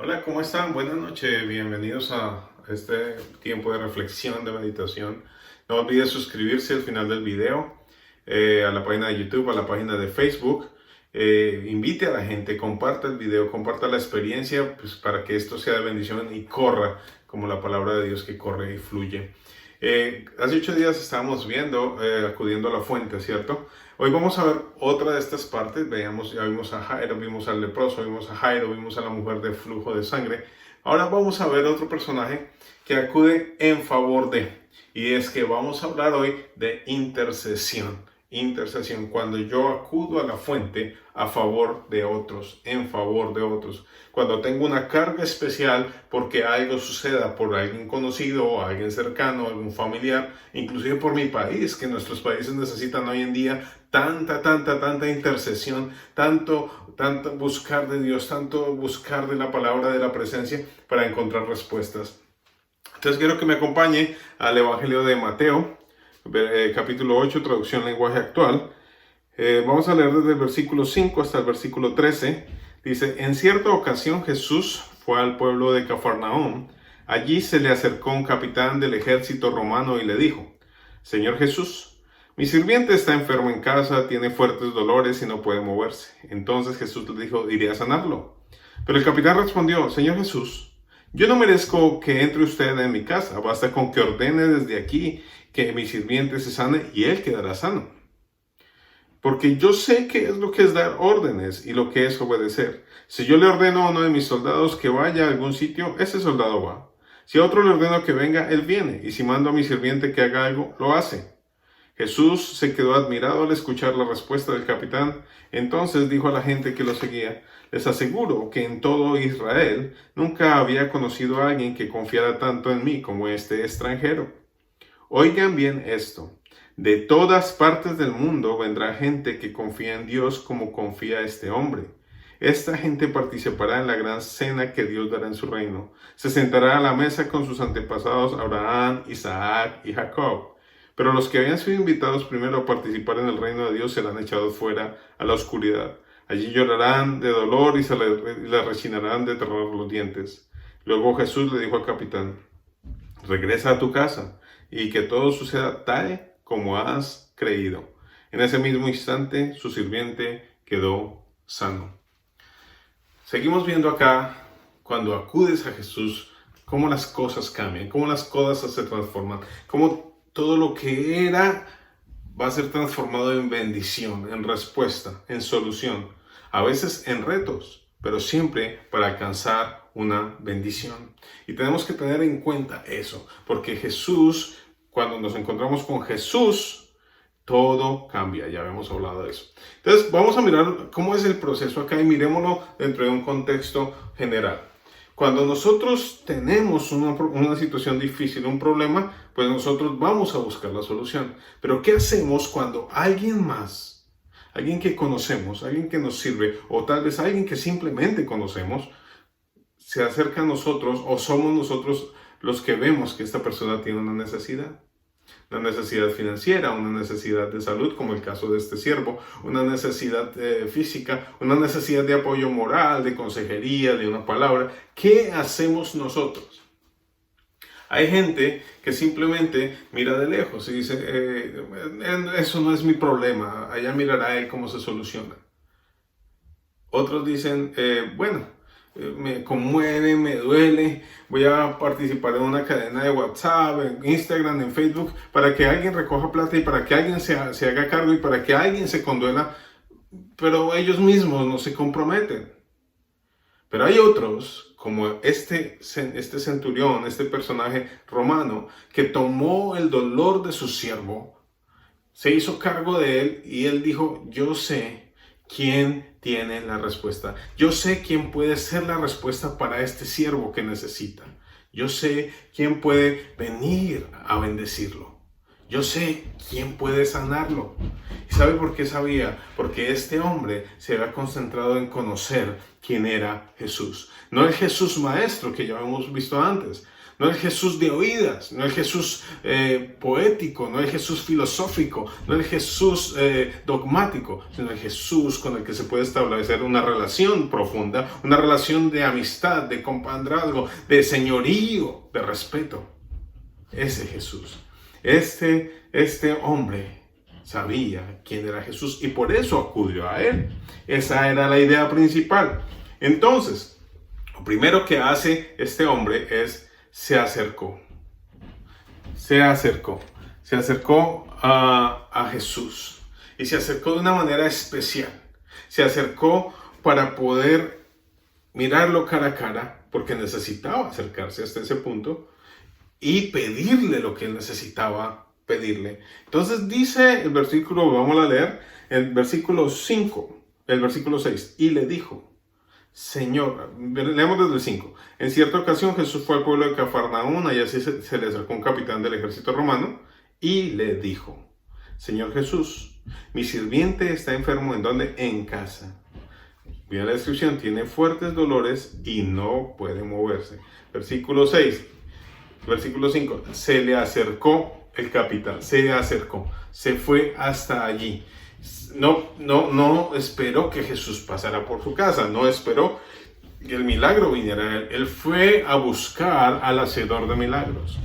Hola, ¿cómo están? Buenas noches, bienvenidos a este tiempo de reflexión, de meditación. No olvides suscribirse al final del video, a la página de YouTube, a la página de Facebook. Invite a la gente, comparta el video, comparta la experiencia, pues, para que esto sea de bendición y corra como la palabra de Dios que corre y fluye. Hace 8 días estábamos viendo, acudiendo a la fuente, ¿cierto? Hoy vamos a ver otra de estas partes. Ya vimos a Jairo, vimos al leproso, vimos a Jairo, vimos a la mujer de flujo de sangre. Ahora vamos a ver otro personaje que acude en favor de. Y es que vamos a hablar hoy de intercesión. Intercesión, cuando yo acudo a la fuente a favor de otros, en favor de otros. Cuando tengo una carga especial porque algo suceda por alguien conocido o alguien cercano, algún familiar, inclusive por mi país, que nuestros países necesitan hoy en día tanta intercesión, tanto buscar de Dios, tanto buscar de la palabra, de la presencia para encontrar respuestas. Entonces quiero que me acompañe al Evangelio de Mateo, capítulo 8, traducción lenguaje actual. Vamos a leer desde el versículo 5 hasta el versículo 13. Dice: en cierta ocasión Jesús fue al pueblo de Cafarnaúm. Allí se le acercó un capitán del ejército romano y le dijo: Señor Jesús, mi sirviente está enfermo en casa, tiene fuertes dolores y no puede moverse. Entonces Jesús le dijo: iré a sanarlo. Pero el capitán respondió: Señor Jesús, yo no merezco que entre usted en mi casa, basta con que ordene desde aquí que mi sirviente se sane y él quedará sano. Porque yo sé qué es lo que es dar órdenes y lo que es obedecer. Si yo le ordeno a uno de mis soldados que vaya a algún sitio, ese soldado va. Si a otro le ordeno que venga, él viene. Y si mando a mi sirviente que haga algo, lo hace. Jesús se quedó admirado al escuchar la respuesta del capitán. Entonces dijo a la gente que lo seguía: les aseguro que en todo Israel nunca había conocido a alguien que confiara tanto en mí como este extranjero. Oigan bien esto: de todas partes del mundo vendrá gente que confía en Dios como confía este hombre. Esta gente participará en la gran cena que Dios dará en su reino. Se sentará a la mesa con sus antepasados Abraham, Isaac y Jacob. Pero los que habían sido invitados primero a participar en el reino de Dios serán echados fuera a la oscuridad. Allí llorarán de dolor y le rechinarán de terror los dientes. Luego Jesús le dijo al capitán: regresa a tu casa y que todo suceda tal como has creído. En ese mismo instante su sirviente quedó sano. Seguimos viendo acá, cuando acudes a Jesús, cómo las cosas cambian, cómo las cosas se transforman, cómo todo lo que era va a ser transformado en bendición, en respuesta, en solución. A veces en retos, pero siempre para alcanzar una bendición. Y tenemos que tener en cuenta eso, porque Jesús, cuando nos encontramos con Jesús, todo cambia. Ya habíamos hablado de eso. Entonces vamos a mirar cómo es el proceso acá y mirémoslo dentro de un contexto general. Cuando nosotros tenemos una situación difícil, un problema, pues nosotros vamos a buscar la solución. Pero ¿qué hacemos cuando alguien más, alguien que conocemos, alguien que nos sirve, o tal vez alguien que simplemente conocemos, se acerca a nosotros, o somos nosotros los que vemos que esta persona tiene una necesidad? Una necesidad financiera, una necesidad de salud, como el caso de este siervo, una necesidad física, una necesidad de apoyo moral, de consejería, de una palabra. ¿Qué hacemos nosotros? Hay gente que simplemente mira de lejos y dice: eso no es mi problema, allá mirará él cómo se soluciona. Otros dicen: me conmueve, me duele, voy a participar en una cadena de WhatsApp, en Instagram, en Facebook, para que alguien recoja plata y para que alguien se haga cargo y para que alguien se conduela, pero ellos mismos no se comprometen. Pero hay otros, como este centurión, este personaje romano, que tomó el dolor de su siervo, se hizo cargo de él y él dijo: yo sé quién tiene la respuesta. Yo sé quién puede ser la respuesta para este siervo que necesita. Yo sé quién puede venir a bendecirlo. Yo sé quién puede sanarlo. ¿Y sabe por qué sabía? Porque este hombre se había concentrado en conocer quién era Jesús. No el Jesús maestro que ya hemos visto antes. No el Jesús de oídas, no el Jesús poético, no el Jesús filosófico, no el Jesús dogmático, sino el Jesús con el que se puede establecer una relación profunda, una relación de amistad, de compadrazgo, de señorío, de respeto. Ese Jesús. Este hombre sabía quién era Jesús y por eso acudió a él. Esa era la idea principal. Entonces, lo primero que hace este hombre es se acercó a Jesús y se acercó de una manera especial. Se acercó para poder mirarlo cara a cara, porque necesitaba acercarse hasta ese punto y pedirle lo que él necesitaba pedirle. Entonces dice el versículo, vamos a leer, el versículo 5, el versículo 6, y le dijo: Señor, leemos desde el 5. En cierta ocasión Jesús fue al pueblo de Cafarnaún, y así se le acercó un capitán del ejército romano y le dijo: Señor Jesús, mi sirviente está enfermo. ¿En dónde? En casa. Mira la descripción: tiene fuertes dolores y no puede moverse. Versículo 6, versículo 5. Se le acercó el capitán, se fue hasta allí. No esperó que Jesús pasara por su casa, no esperó que el milagro viniera a él. Él fue a buscar al hacedor de milagros.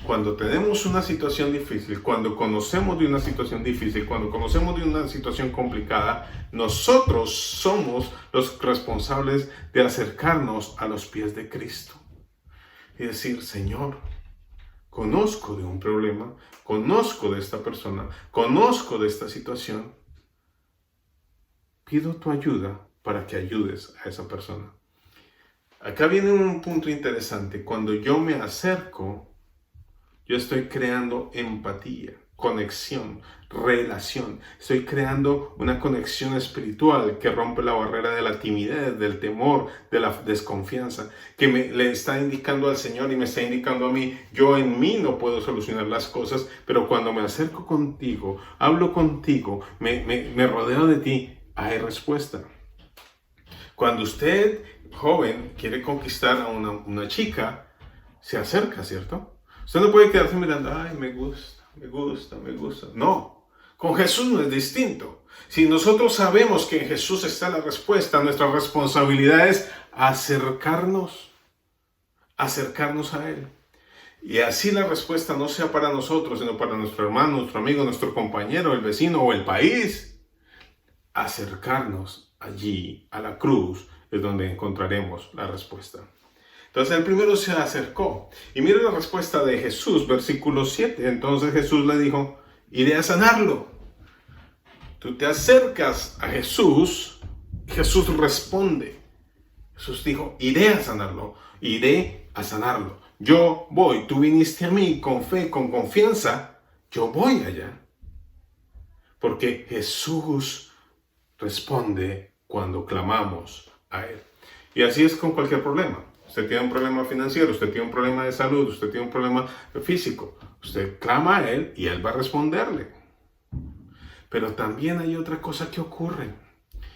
Cuando tenemos una situación difícil, cuando conocemos de una situación difícil, cuando conocemos de una situación complicada, nosotros somos los responsables de acercarnos a los pies de Cristo y decir: Señor, conozco de un problema, conozco de esta persona, conozco de esta situación. Pido tu ayuda para que ayudes a esa persona. Acá viene un punto interesante. Cuando yo me acerco, yo estoy creando empatía, conexión, relación. Estoy creando una conexión espiritual que rompe la barrera de la timidez, del temor, de la desconfianza, que le está indicando al Señor y me está indicando a mí: yo en mí no puedo solucionar las cosas, pero cuando me acerco contigo, hablo contigo, me rodeo de ti, hay respuesta. Cuando usted, joven, quiere conquistar a una chica, se acerca, ¿cierto? Usted no puede quedarse mirando: ay, me gusta. No, con Jesús no es distinto. Si nosotros sabemos que en Jesús está la respuesta, nuestra responsabilidad es acercarnos a Él. Y así la respuesta no sea para nosotros, sino para nuestro hermano, nuestro amigo, nuestro compañero, el vecino o el país. Acercarnos allí a la cruz es donde encontraremos la respuesta. Entonces el primero se acercó. Y mire la respuesta de Jesús, versículo 7. Entonces Jesús le dijo: iré a sanarlo. Tú te acercas a Jesús, Jesús responde. Jesús dijo: iré a sanarlo, iré a sanarlo. Yo voy, tú viniste a mí con fe, con confianza, yo voy allá. Porque Jesús responde cuando clamamos a Él. Y así es con cualquier problema. Usted tiene un problema financiero, usted tiene un problema de salud, usted tiene un problema físico. Usted clama a Él y Él va a responderle. Pero también hay otra cosa que ocurre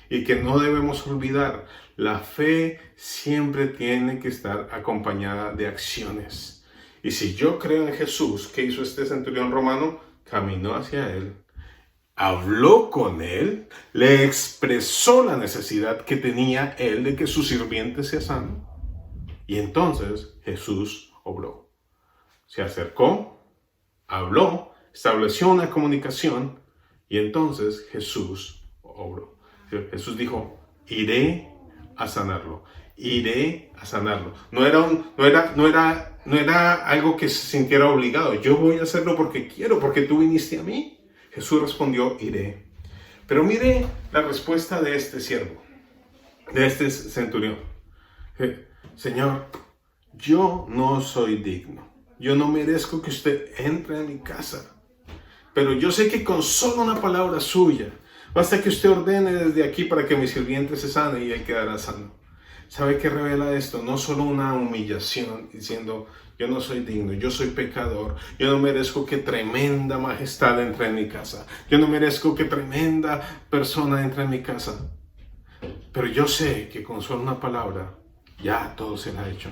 y que no debemos olvidar. La fe siempre tiene que estar acompañada de acciones. Y si yo creo en Jesús, ¿qué hizo este centurión romano? Caminó hacia Él, habló con Él, le expresó la necesidad que tenía Él de que su sirviente sea sano. Y entonces Jesús obró. Se acercó, habló, estableció una comunicación y entonces Jesús obró. Jesús dijo: iré a sanarlo, iré a sanarlo. No era algo que se sintiera obligado. Yo voy a hacerlo porque quiero, porque tú viniste a mí. Jesús respondió: iré. Pero mire la respuesta de este siervo, de este centurión. Señor, yo no soy digno. Yo no merezco que usted entre a mi casa. Pero yo sé que con solo una palabra suya, basta que usted ordene desde aquí para que mi sirviente se sane y él quedará sano. ¿Sabe qué revela esto? No solo una humillación diciendo: yo no soy digno, yo soy pecador, yo no merezco que tremenda majestad entre en mi casa, yo no merezco que tremenda persona entre en mi casa. Pero yo sé que con solo una palabra ya todo será hecho.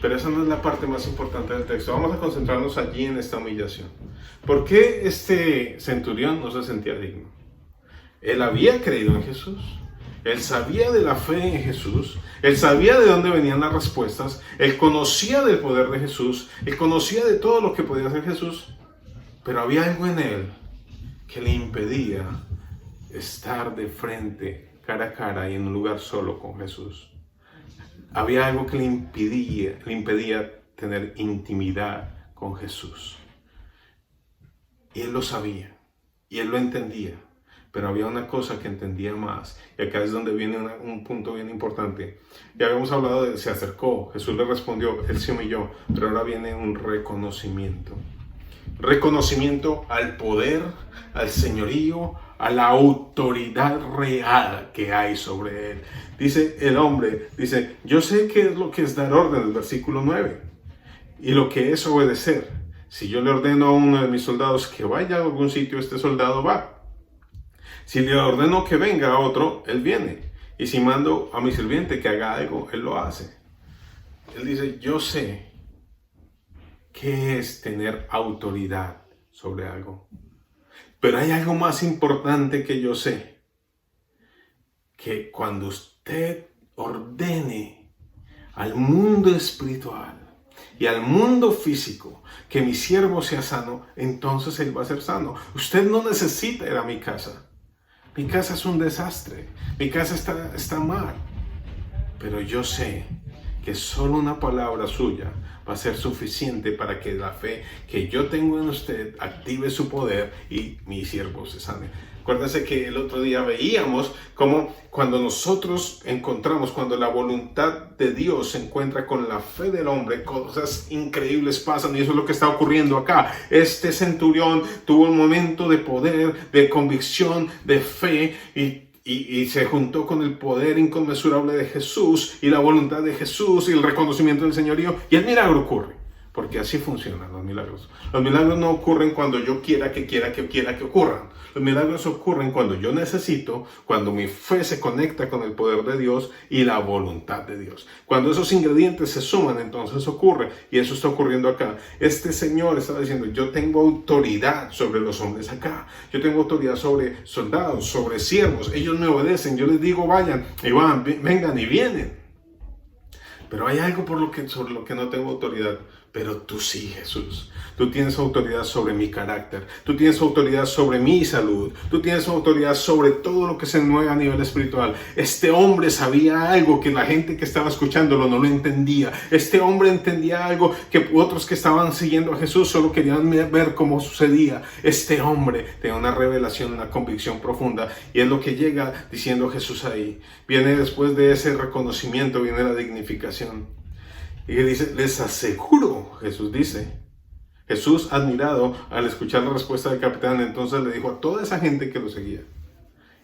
Pero esa no es la parte más importante del texto. Vamos a concentrarnos allí en esta humillación. ¿Por qué este centurión no se sentía digno? Él había creído en Jesús. Él sabía de la fe en Jesús. Él sabía de dónde venían las respuestas. Él conocía del poder de Jesús. Él conocía de todo lo que podía hacer Jesús. Pero había algo en él que le impedía estar de frente, cara a cara y en un lugar solo con Jesús. Había algo que le impedía tener intimidad con Jesús. Y él lo sabía, y él lo entendía, pero había una cosa que entendía más. Y acá es donde viene un punto bien importante. Ya habíamos hablado de se acercó, Jesús le respondió, él se humilló, pero ahora viene un reconocimiento. Reconocimiento al poder, al señorío, a la autoridad real que hay sobre él. Dice el hombre, dice, yo sé qué es lo que es dar orden, el versículo 9, y lo que es obedecer. Si yo le ordeno a uno de mis soldados que vaya a algún sitio, este soldado va. Si le ordeno que venga a otro, él viene. Y si mando a mi sirviente que haga algo, él lo hace. Él dice, yo sé qué es tener autoridad sobre algo. Pero hay algo más importante que yo sé. Que cuando usted ordene al mundo espiritual y al mundo físico que mi siervo sea sano, entonces él va a ser sano. Usted no necesita ir a mi casa. Mi casa es un desastre. Mi casa está mal. Pero yo sé que solo una palabra suya va a ser suficiente para que la fe que yo tengo en usted active su poder y mi siervo se sane. Acuérdense que el otro día veíamos cómo cuando nosotros encontramos, cuando la voluntad de Dios se encuentra con la fe del hombre, cosas increíbles pasan, y eso es lo que está ocurriendo acá. Este centurión tuvo un momento de poder, de convicción, de fe, y se juntó con el poder inconmensurable de Jesús y la voluntad de Jesús y el reconocimiento del señorío, y el milagro ocurre. Porque así funcionan los milagros. Los milagros no ocurren cuando yo quiera que ocurran. Los milagros ocurren cuando yo necesito, cuando mi fe se conecta con el poder de Dios y la voluntad de Dios. Cuando esos ingredientes se suman, entonces ocurre. Y eso está ocurriendo acá. Este señor estaba diciendo, yo tengo autoridad sobre los hombres acá. Yo tengo autoridad sobre soldados, sobre siervos. Ellos me obedecen. Yo les digo, vayan, y van, vengan y vienen. Pero hay algo sobre lo que no tengo autoridad. Pero tú sí, Jesús. Tú tienes autoridad sobre mi carácter. Tú tienes autoridad sobre mi salud. Tú tienes autoridad sobre todo lo que se mueve a nivel espiritual. Este hombre sabía algo que la gente que estaba escuchándolo no lo entendía. Este hombre entendía algo que otros que estaban siguiendo a Jesús solo querían ver cómo sucedía. Este hombre tenía una revelación, una convicción profunda. Y es lo que llega diciendo Jesús ahí. Viene después de ese reconocimiento, viene la dignificación. Y dice, les aseguro, Jesús admirado al escuchar la respuesta del capitán, entonces le dijo a toda esa gente que lo seguía,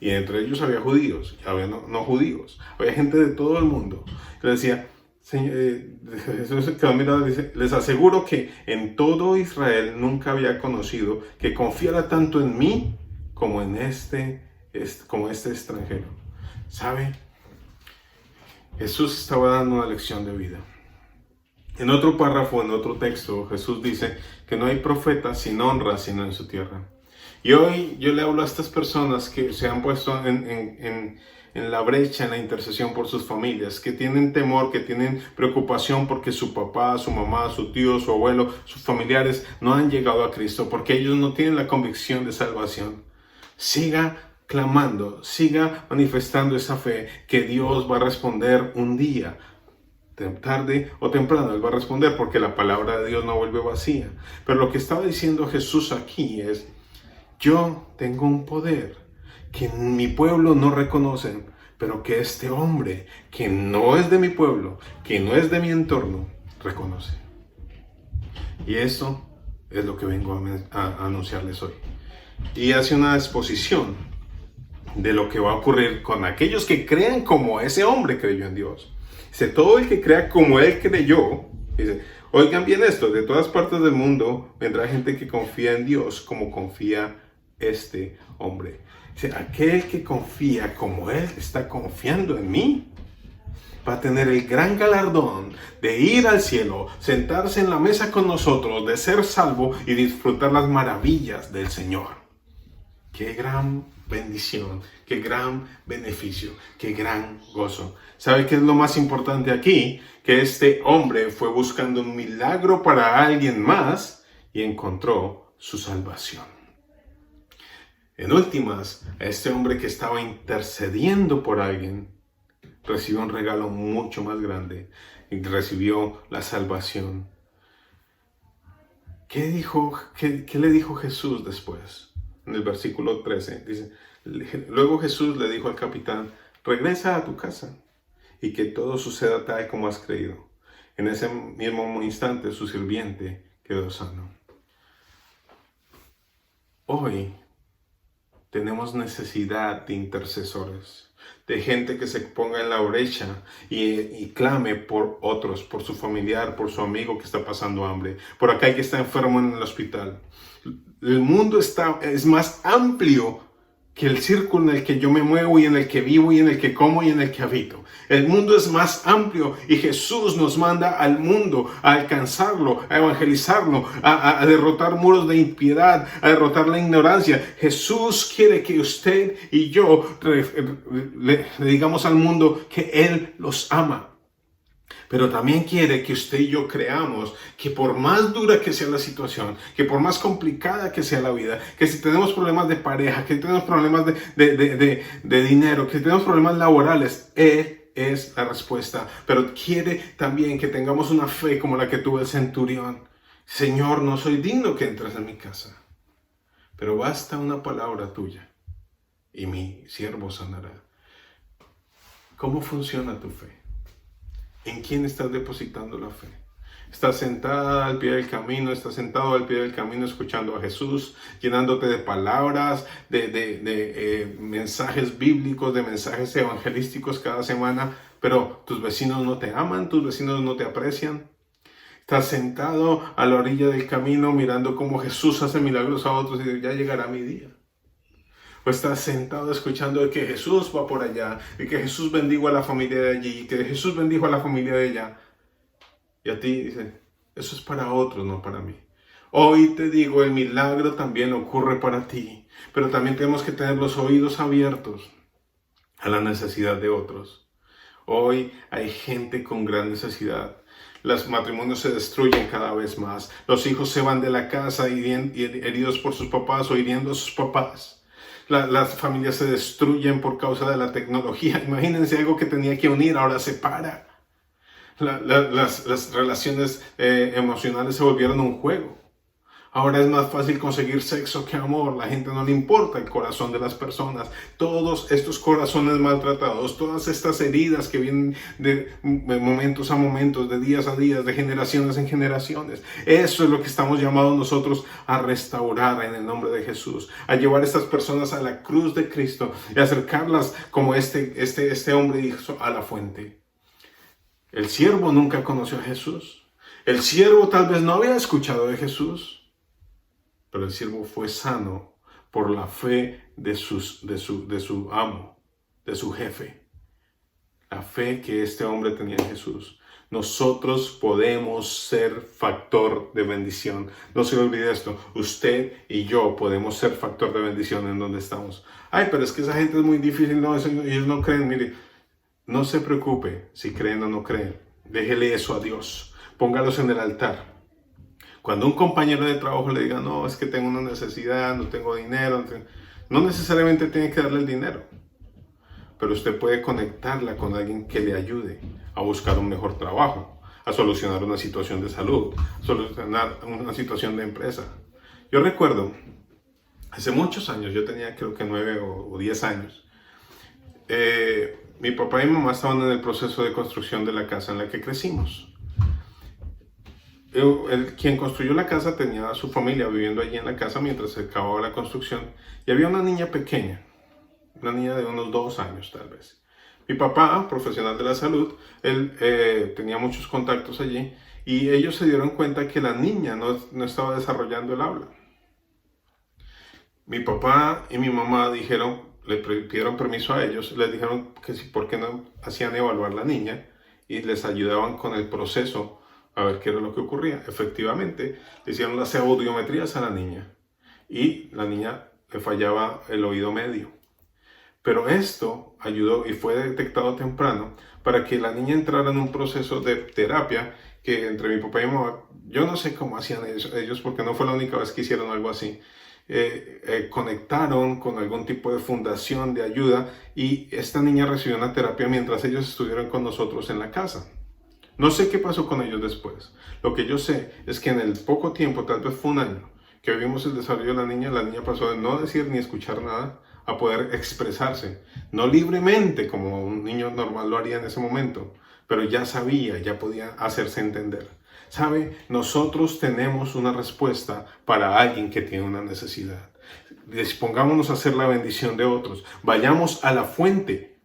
y entre ellos había judíos, y había no judíos, había gente de todo el mundo, le decía, Jesús quedó mirado y dice, les aseguro que en todo Israel nunca había conocido que confiara tanto en mí como en este extranjero. ¿Sabe? Jesús estaba dando una lección de vida. En otro párrafo, en otro texto, Jesús dice que no hay profeta sin honra sino en su tierra. Y hoy yo le hablo a estas personas que se han puesto en la brecha, en la intercesión por sus familias, que tienen temor, que tienen preocupación porque su papá, su mamá, su tío, su abuelo, sus familiares no han llegado a Cristo, porque ellos no tienen la convicción de salvación. Siga clamando, siga manifestando esa fe que Dios va a responder un día. Tarde o temprano Él va a responder, porque la palabra de Dios no vuelve vacía. Pero lo que estaba diciendo Jesús aquí es, yo tengo un poder que mi pueblo no reconoce, pero que este hombre, que no es de mi pueblo, que no es de mi entorno, reconoce. Y eso es lo que vengo a anunciarles hoy. Y hace una exposición de lo que va a ocurrir con aquellos que crean como ese hombre creyó en Dios. Dice, todo el que crea como él creyó, dice, oigan bien esto, de todas partes del mundo vendrá gente que confía en Dios como confía este hombre. Dice, aquel que confía como él está confiando en mí. va a tener el gran galardón de ir al cielo, sentarse en la mesa con nosotros, de ser salvo y disfrutar las maravillas del Señor. ¡Qué gran bendición! ¡Qué gran beneficio! ¡Qué gran gozo! ¿Sabe qué es lo más importante aquí? Que este hombre fue buscando un milagro para alguien más y encontró su salvación. En últimas, a este hombre que estaba intercediendo por alguien, recibió un regalo mucho más grande y recibió la salvación. ¿Qué le dijo Jesús después? En el versículo 13 dice, luego Jesús le dijo al capitán, regresa a tu casa y que todo suceda tal como has creído. En ese mismo instante su sirviente quedó sano. Hoy tenemos necesidad de intercesores, de gente que se ponga en la brecha y clame por otros, por su familiar, por su amigo que está pasando hambre, por aquel que está enfermo en el hospital. El mundo es más amplio que el círculo en el que yo me muevo y en el que vivo y en el que como y en el que habito. El mundo es más amplio y Jesús nos manda al mundo a alcanzarlo, a evangelizarlo, a derrotar muros de impiedad, a derrotar la ignorancia. Jesús quiere que usted y yo le digamos al mundo que Él los ama. Pero también quiere que usted y yo creamos que por más dura que sea la situación, que por más complicada que sea la vida, que si tenemos problemas de pareja, que tenemos problemas de dinero, que tenemos problemas laborales, Él es la respuesta. Pero quiere también que tengamos una fe como la que tuvo el centurión. Señor, no soy digno que entres en mi casa, pero basta una palabra tuya y mi siervo sanará. ¿Cómo funciona tu fe? ¿En quién estás depositando la fe? ¿Estás sentada al pie del camino? ¿Estás sentado al pie del camino escuchando a Jesús, llenándote de palabras, de mensajes bíblicos, de mensajes evangelísticos cada semana, pero tus vecinos no te aman, tus vecinos no te aprecian? ¿Estás sentado a la orilla del camino mirando cómo Jesús hace milagros a otros y dices, ya llegará mi día? ¿O estás sentado escuchando que Jesús va por allá y que Jesús bendijo a la familia de allí y que Jesús bendijo a la familia de allá? Y a ti dice, eso es para otros, no para mí. Hoy te digo, el milagro también ocurre para ti, pero también tenemos que tener los oídos abiertos a la necesidad de otros. Hoy hay gente con gran necesidad. Los matrimonios se destruyen cada vez más. Los hijos se van de la casa heridos por sus papás o hiriendo a sus papás. Las familias se destruyen por causa de la tecnología. Imagínense algo que tenía que unir, ahora separa. Las relaciones emocionales se volvieron un juego. Ahora es más fácil conseguir sexo que amor. La gente no le importa el corazón de las personas. Todos estos corazones maltratados, todas estas heridas que vienen de momentos a momentos, de días a días, de generaciones en generaciones. Eso es lo que estamos llamados nosotros a restaurar en el nombre de Jesús. A llevar a estas personas a la cruz de Cristo y acercarlas como este hombre hizo a la fuente. El siervo nunca conoció a Jesús. El siervo tal vez no había escuchado de Jesús. Pero el siervo fue sano por la fe de su amo, de su jefe. La fe que este hombre tenía en Jesús. Nosotros podemos ser factor de bendición. No se olvide esto. Usted y yo podemos ser factor de bendición en donde estamos. Ay, pero es que esa gente es muy difícil. No, ellos no creen. Mire, no se preocupe si creen o no creen. Déjele eso a Dios. Póngalos en el altar. Cuando un compañero de trabajo le diga, no, es que tengo una necesidad, no tengo dinero, no necesariamente tiene que darle el dinero, pero usted puede conectarla con alguien que le ayude a buscar un mejor trabajo, a solucionar una situación de salud, a solucionar una situación de empresa. Yo recuerdo, hace muchos años, yo tenía creo que 9 o 10 años, mi papá y mi mamá estaban en el proceso de construcción de la casa en la que crecimos. Quien construyó la casa tenía a su familia viviendo allí en la casa mientras se acababa la construcción y había una niña pequeña, una niña de unos 2 años tal vez. Mi papá, profesional de la salud, él tenía muchos contactos allí y ellos se dieron cuenta que la niña no estaba desarrollando el habla. Mi papá y mi mamá dijeron, le pidieron permiso a ellos, les dijeron que si, por qué no hacían evaluar a la niña y les ayudaban con el proceso a ver qué era lo que ocurría. Efectivamente, le hicieron las audiometrías a la niña y la niña le fallaba el oído medio. Pero esto ayudó y fue detectado temprano para que la niña entrara en un proceso de terapia que entre mi papá y mi mamá, yo no sé cómo hacían ellos porque no fue la única vez que hicieron algo así. Conectaron con algún tipo de fundación de ayuda y esta niña recibió una terapia mientras ellos estuvieron con nosotros en la casa. No sé qué pasó con ellos después. Lo que yo sé es que en el poco tiempo, tal vez fue un año, que vimos el desarrollo de la niña pasó de no decir ni escuchar nada a poder expresarse, no libremente como un niño normal lo haría en ese momento, pero ya sabía, ya podía hacerse entender. ¿Sabe? Nosotros tenemos una respuesta para alguien que tiene una necesidad. Dispongámonos a hacer la bendición de otros. Vayamos a la fuente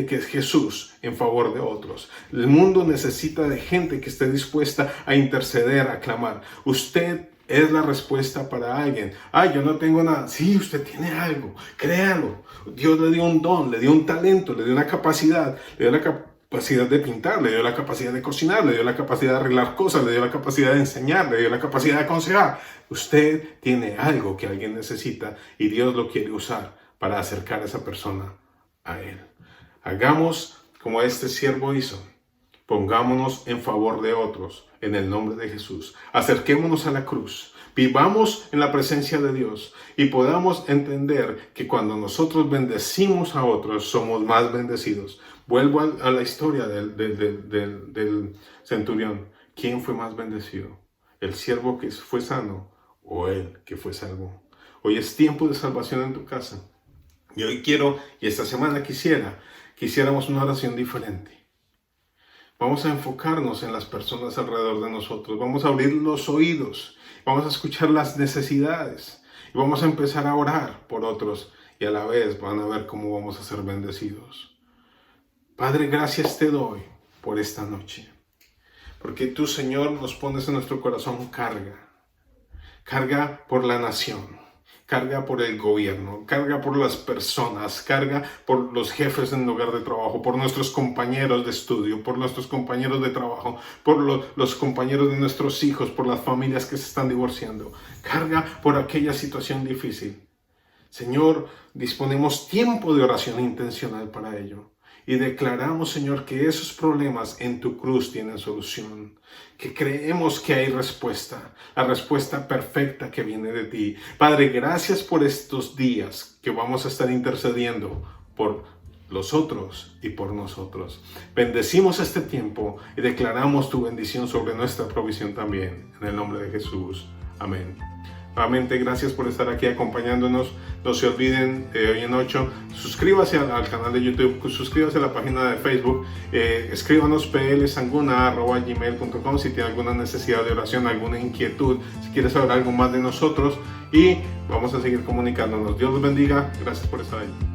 que es Jesús en favor de otros. El mundo necesita de gente que esté dispuesta a interceder, a clamar. Usted es la respuesta para alguien. Yo no tengo nada. Sí, usted tiene algo. Créalo. Dios le dio un don, le dio un talento, le dio una capacidad, le dio la capacidad de pintar, le dio la capacidad de cocinar, le dio la capacidad de arreglar cosas, le dio la capacidad de enseñar, le dio la capacidad de aconsejar. Usted tiene algo que alguien necesita y Dios lo quiere usar para acercar a esa persona a Él. Hagamos como este siervo hizo. Pongámonos en favor de otros en el nombre de Jesús. Acerquémonos a la cruz. Vivamos en la presencia de Dios y podamos entender que cuando nosotros bendecimos a otros, somos más bendecidos. Vuelvo a la historia del centurión. ¿Quién fue más bendecido? ¿El siervo que fue sano o él que fue salvo? Hoy es tiempo de salvación en tu casa. Y hoy y esta semana quisiéramos una oración diferente. Vamos a enfocarnos en las personas alrededor de nosotros. Vamos a abrir los oídos. Vamos a escuchar las necesidades. Y vamos a empezar a orar por otros. Y a la vez van a ver cómo vamos a ser bendecidos. Padre, gracias te doy por esta noche. Porque tú, Señor, nos pones en nuestro corazón carga. Carga por la nación. Carga por el gobierno, carga por las personas, carga por los jefes en lugar de trabajo, por nuestros compañeros de estudio, por nuestros compañeros de trabajo, por los compañeros de nuestros hijos, por las familias que se están divorciando. Carga por aquella situación difícil. Señor, disponemos tiempo de oración intencional para ello. Y declaramos, Señor, que esos problemas en tu cruz tienen solución. Que creemos que hay respuesta. La respuesta perfecta que viene de ti. Padre, gracias por estos días que vamos a estar intercediendo por los otros y por nosotros. Bendecimos este tiempo y declaramos tu bendición sobre nuestra provisión también. En el nombre de Jesús. Amén. Nuevamente, gracias por estar aquí acompañándonos. No se olviden, hoy en 8, suscríbase al canal de YouTube, suscríbase a la página de Facebook, escríbanos plsanguna@gmail.com si tiene alguna necesidad de oración, alguna inquietud, si quieres saber algo más de nosotros y vamos a seguir comunicándonos. Dios los bendiga, gracias por estar ahí.